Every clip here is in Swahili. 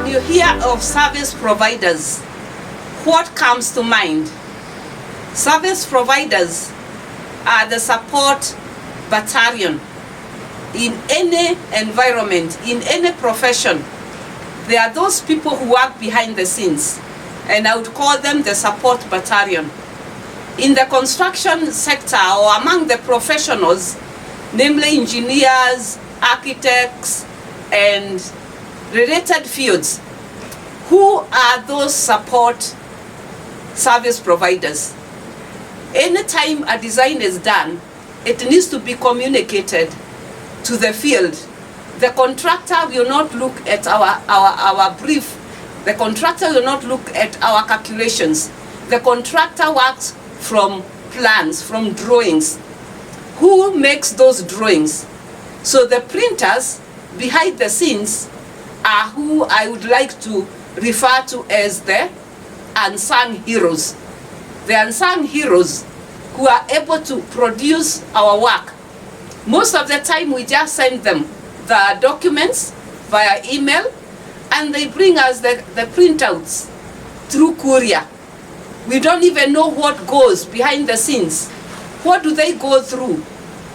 When you hear of service providers, what comes to mind? Service providers are the support battalion in any environment, in any profession. They are those people who work behind the scenes, and I would call them the support battalion. In the construction sector or among the professionals, namely engineers, architects, and related fields, who are those support service providers? Anytime a design is done, it needs to be communicated to the field. The contractor will not look at our brief. The contractor will not look at our calculations. The contractor works from plans, from drawings. Who makes those drawings? So the printers behind the scenes are who I would like to refer to as the unsung heroes. The unsung heroes who are able to produce our work. Most of the time we just send them the documents via email, and they bring us the printouts through courier. We don't even know what goes behind the scenes. What do they go through?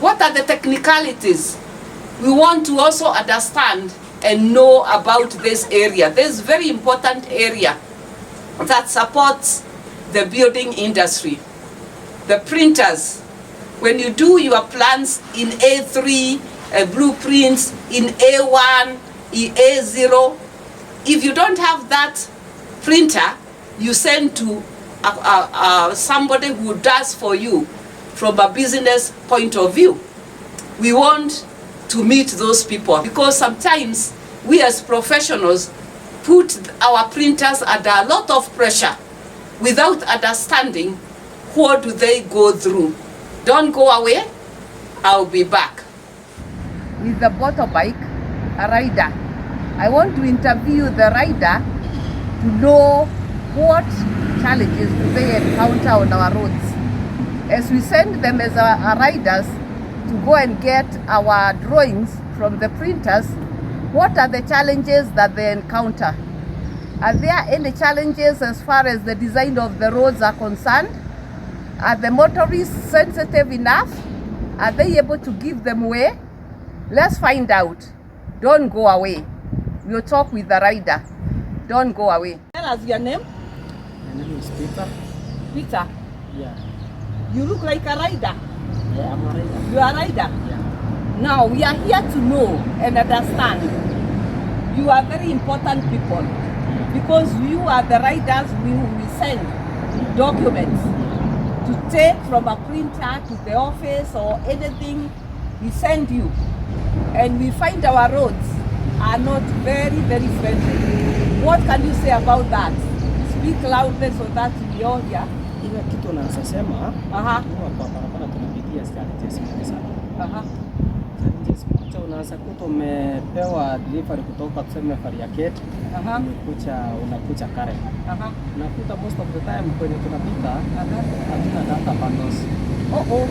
What are the technicalities? We want to also understand and know about this area. This very important area that supports the building industry. The printers, when you do your plans in A3, blueprints in A1, in A0, if you don't have that printer, you send to somebody who does for you from a business point of view. We want to meet those people, because sometimes we as professionals put our printers under a lot of pressure without understanding what do they go through. Don't go away, I'll be back. With the motorbike, a rider. I want to interview the rider to know what challenges do they encounter on our roads. As we send them as our riders to go and get our drawings from the printers, what are the challenges that they encounter? Are there any challenges as far as the design of the roads are concerned? Are the motorists sensitive enough? Are they able to give them way? Let's find out. Don't go away. We'll talk with the rider. Don't go away. Tell us your name. My name is Peter. Peter. Yeah. You look like a rider. Yeah, I'm a rider. You are a rider? Yeah. Now, we are here to know and understand. You are very important people, because you are the riders we send documents to take from a printer to the office or anything. We send you, and we find our roads are not very, very friendly. What can you say about that? Speak loudly so that we all hear. Ile kitu naweza sema, Aha. huwa kwa barabara tunapitia challenges mingi sana. Aha. Challenges moja, unaweza kuta umepewa delivery kutoka tuseme Fariaketi, Aha. unakuja Karen. Aha. Unakuta most of the time kwenye tunapita, Aha. hatuna data bundles. Oh.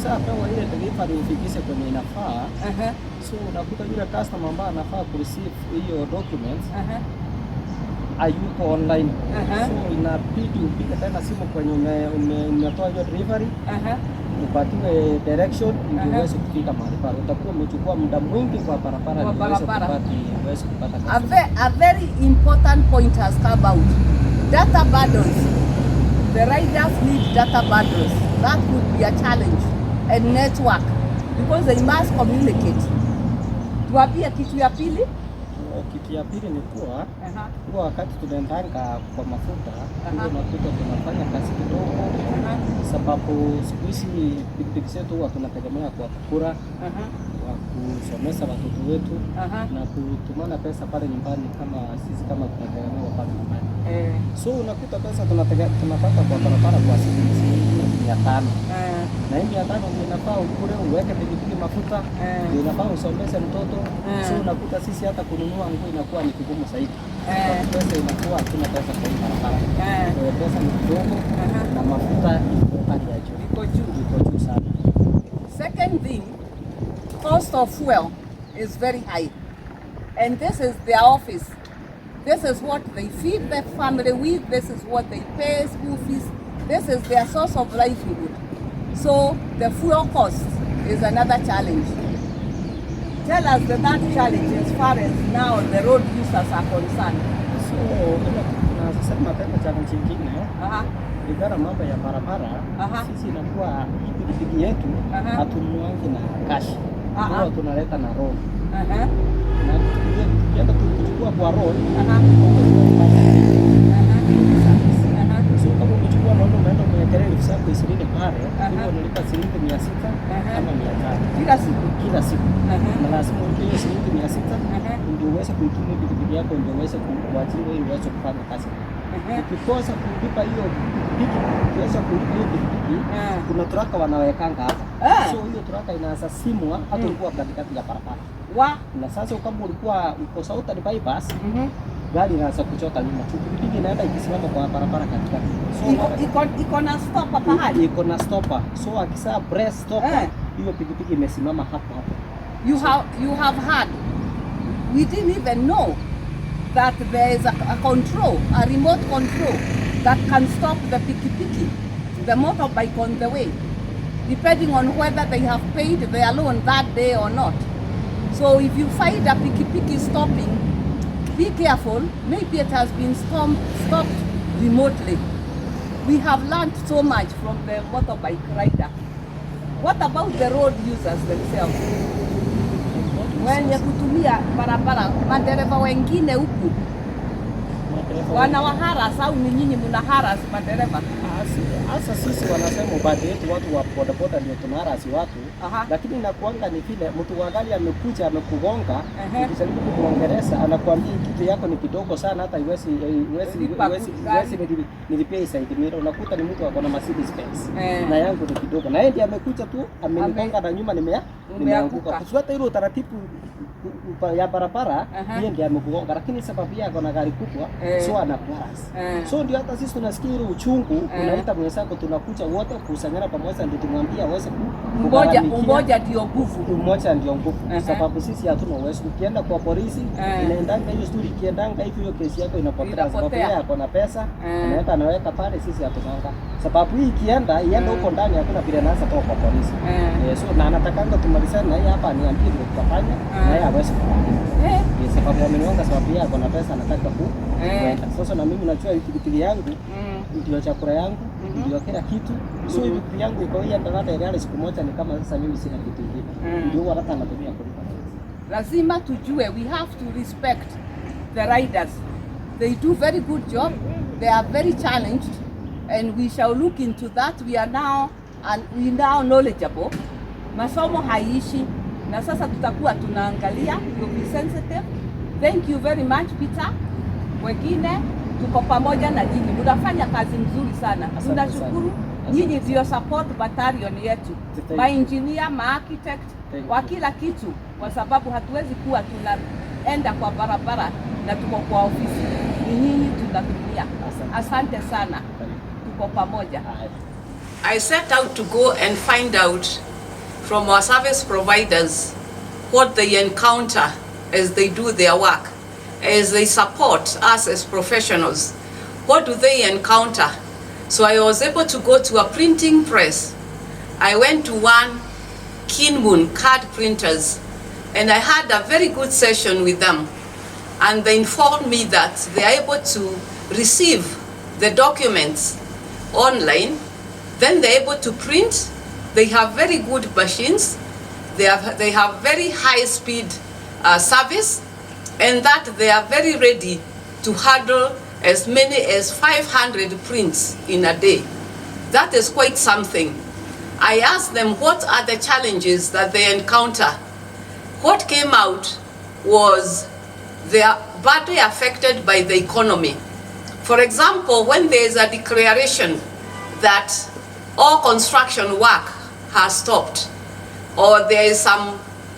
So, pewa ile delivery ufikishe kwenye inafaa. Aha. So unakuta yule customer ambaye anafaa kureceive hiyo documents, Aha. hayuko online. Aha. So inabidi upige tena simu kwenye umetoa hiyo delivery, Aha. upatiwe direction ili uweze kufika mahali pale. Utakuwa umechukua muda mwingi kwa barabara ili uweze kupata customer. A very important point has come out. Data bundles. The riders need data bundles. That could be a challenge. And network, because they must communicate. Tuambie kitu ya pili. Kitu ya pili ni kuwa wakati tunaendanga kwa mafuta, unakuta tunafanya kazi kidogo, sababu siku hizi pikipiki zetu huwa tunategemea kwa kukura, wa kusomesha watoto wetu, na kutumana pesa pale nyumbani kama sisi kama tunategemea pale nyumbani. So unakuta pesa tunapata kwa barabara kwa siku 500. Na hii 500 ndio inafaa ukule, uweke pikipiki mafuta, ndio inafaa usomeshe mtoto. So unakuta sisi hata kununua nguo inakuwa ni kigumu zaidi. Pesa inakuwa hatuna pesa kwa barabara. Kwa pesa ni kidogo, na mafuta iko juu sana. Second thing, cost of fuel is very high. and this is their office. This is what they feed their family with. This is what they pay school fees. This is their source of livelihood. So the fuel cost is another challenge. Tell us that challenge as far as now the road users are concerned. So tunasema tena challenge nyingine idara mambo ya barabara. Sisi inakuwa hii pikipiki yetu hatunuangi na cash, huwa tunaleta na road. Na tukienda tukichukua kwa road so kama umechukua road unaenda umewekelea elfu zako 20 pale, hivyo unalipa shilingi 600 ama 500 kila siku. Na lazima ulipe hiyo shilingi 600 ndio uweze kuitumia pikipiki yako, ndio uweze kuachiliwa ili uweze kufanya kazi. Ukikosa kulipa hiyo pikipiki, uweze kulipa hiyo pikipiki, kuna truck wanawekanga hapa. So hiyo truck inaanza simwa hata ulikuwa katikati ya barabara. Na sasa kama ulikuwa uko Southern bypass, gari inaanza kuchoka nyuma. Pikipiki inaenda ikisimama kwa barabara katikati. So iko na stopper pahali. Iko na stopper. So akisa press stopper, hiyo pikipiki imesimama hapo hapo. You have had, we didn't even know that there is a control, a remote control that can stop the pikipiki, the motorbike on the way, depending on whether they have paid their loan that day or not. So if you find a pikipiki stopping, be careful. Maybe it has been stopped remotely. We have learned so much from the motorbike rider. What about the road users themselves? Wenye kutumia barabara, madereva wengine huku wanawaharas au ni nyinyi mnaharas madereva? Hasa sisi wanasema baadhi yetu watu wa bodaboda ndio tunaharasi watu. Lakini inakuanga ni vile mtu wa gari amekuja amekugonga, ukijaribu kumwongeleza anakuambia kitu yako ni kidogo sana, hata iwezi nilipia isaidi mira. Unakuta ni mtu ako na Mercedes Benz na yangu ni kidogo, na yeye ndiye amekuja tu amenigonga na nyuma nimeanguka. Kufuata ile utaratibu ya barabara, yeye ndiye amekugonga, lakini sababu yake ako na gari kubwa, so anakuharasi. So ndio hata sisi tunasikia ile uchungu, unaita mwenzako, tunakuja wote kusanyana pamoja ndio tumwambia aweze mmoja ndio nguvu. Mmoja ndio nguvu. Sababu sisi hatuna uwezo. Ukienda kwa polisi, inaendanga hiyo story, ikiendanga hiyo kesi yako inapotea. Sababu yeye ako na pesa, anaweka pale, sisi hatunanga. Sababu hii ikienda huko ndani hakuna vile anaanza toka kwa polisi. So na anatakanga tumalizane na yeye hapa, niambie ndio tutafanya na yeye aweze kufanya. Sababu ameniona, sababu yeye ako na pesa, anataka kuenda. Sasa na mimi najua pikipiki yangu ndio chakula yangu, ndio kila kitu. So hivi yangu iko hii ndio ile siku moja ni kama sasa mimi sina kitu kingine. Ndio hata anatumia kulipa. Lazima tujue, we have to respect the riders. They do very good job. They are very challenged and we shall look into that. We now knowledgeable. Masomo haiishi na sasa tutakuwa tunaangalia, to be sensitive. Thank you very much Peter. Wengine tuko pamoja na nyinyi, mnafanya kazi nzuri sana. Tunashukuru nyinyi ndio support battalion yetu, ma engineer, ma architect, wa kila kitu, kwa sababu hatuwezi kuwa tunaenda kwa barabara na tuko kwa ofisi. Ni nyinyi tunatumia. Asante sana, tuko pamoja. I set out to go and find out from our service providers what they encounter as they do their work, as they support us as professionals. What do they encounter? So I was able to go to a printing press. I went to one Kinmoon card printers and I had a very good session with them. And they informed me that they are able to receive the documents online. Then they're able to print. They have very good machines. They have very high speed service, and that they are very ready to handle as many as 500 prints in a day. That is quite something. I asked them what are the challenges that they encounter. What came out was they are badly affected by the economy. For example, when there is a declaration that all construction work has stopped, or there is some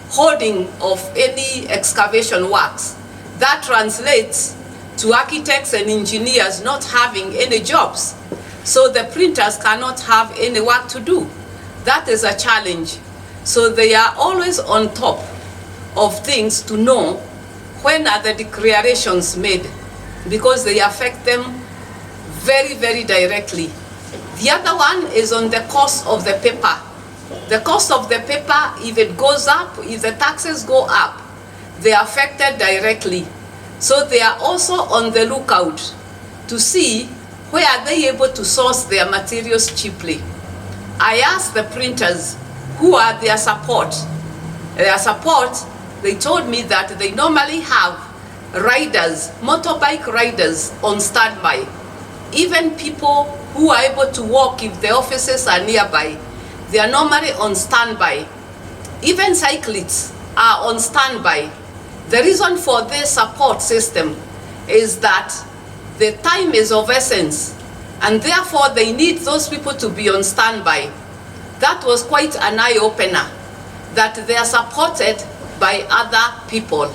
holding of any excavation works, that translates to architects and engineers not having any jobs. So the printers cannot have any work to do. That is a challenge. So they are always on top of things to know when are the declarations made, because they affect them very, very directly. The other one is on the cost of the paper. The cost of the paper, if it goes up, if the taxes go up, they are affected directly. So they are also on the lookout to see where are they able to source their materials cheaply. I asked the printers who are their support. Their support, they told me that they normally have riders, motorbike riders on standby. Even people who are able to walk if the offices are nearby, they are normally on standby. Even cyclists are on standby. The reason for this support system is that the time is of essence, and therefore they need those people to be on standby. That was quite an eye-opener, that they are supported by other people.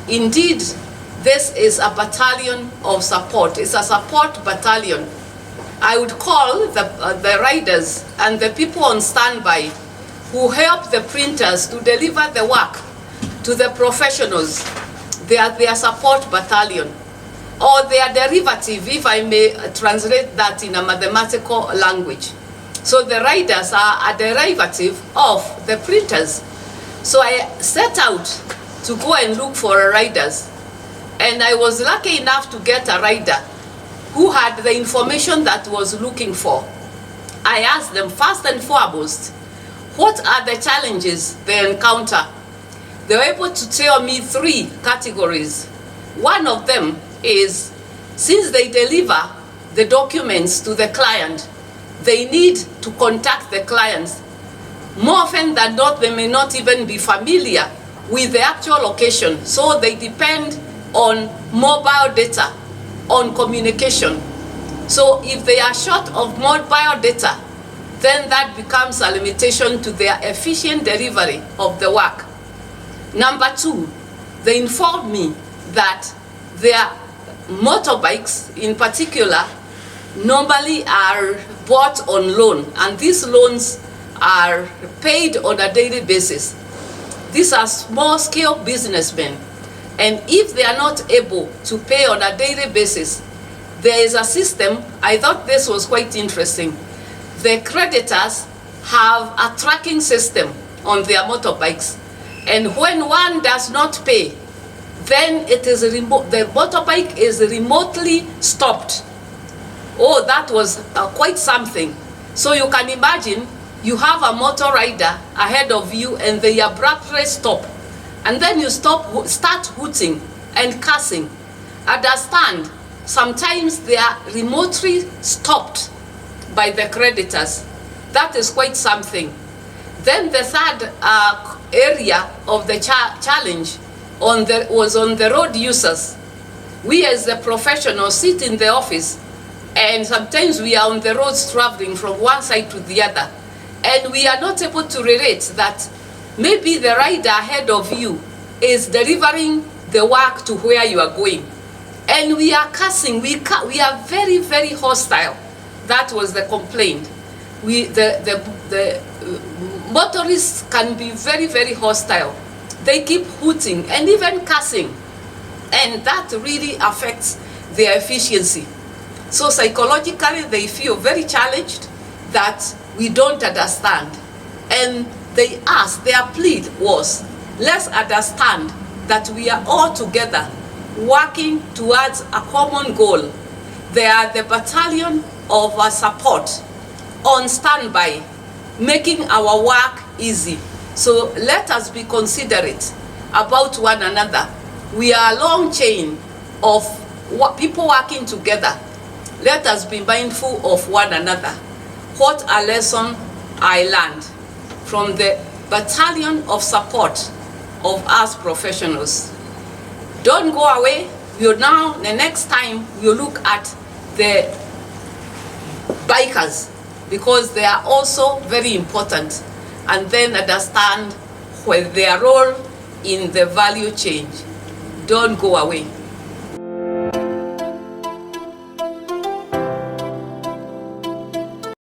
Indeed, this is a battalion of support. It's a support battalion. I would call the riders and the people on standby who help the printers to deliver the work to the professionals. They are their support battalion, or their derivative, if I may translate that in a mathematical language. So the riders are a derivative of the printers. So I set out to go and look for riders, and I was lucky enough to get a rider who had the information that was looking for. I asked them first and foremost, what are the challenges they encounter? They were able to tell me 3 categories. One of them is, since they deliver the documents to the client, they need to contact the clients. More often than not, they may not even be familiar with the actual location, so they depend on mobile data, on communication. So if they are short of mobile data, then that becomes a limitation to their efficient delivery of the work. Number 2, they informed me that their motorbikes in particular normally are bought on loan, and these loans are paid on a daily basis. These are small-scale businessmen, and if they are not able to pay on a daily basis, there is a system. I thought this was quite interesting. The creditors have a tracking system on their motorbikes, and when one does not pay, then it is the motorbike is remotely stopped. Oh, that was quite something. So you can imagine you have a motor rider ahead of you and they abruptly stop. And then you start hooting and cursing. Understand, sometimes they are remotely stopped by the creditors. That is quite something. Then the third area of the challenge was on the road users. We as the professionals sit in the office, and sometimes we are on the roads traveling from one side to the other, and we are not able to relate that maybe the rider ahead of you is delivering the work to where you are going. And we are cursing, we are very, very hostile. That was the complaint. The motorists can be very, very hostile. They keep hooting and even cursing, and that really affects their efficiency. So psychologically, they feel very challenged that we don't understand. And they asked, their plea was, let's understand that we are all together working towards a common goal. They are the battalion of our support on standby, making our work easy. So let us be considerate about one another. We are a long chain of people working together. Let us be mindful of one another. What a lesson I learned from the battalion of support of us professionals. Don't go away. The next time we'll look at the bikers, because they are also very important, and then understand their role in the value chain. Don't go away.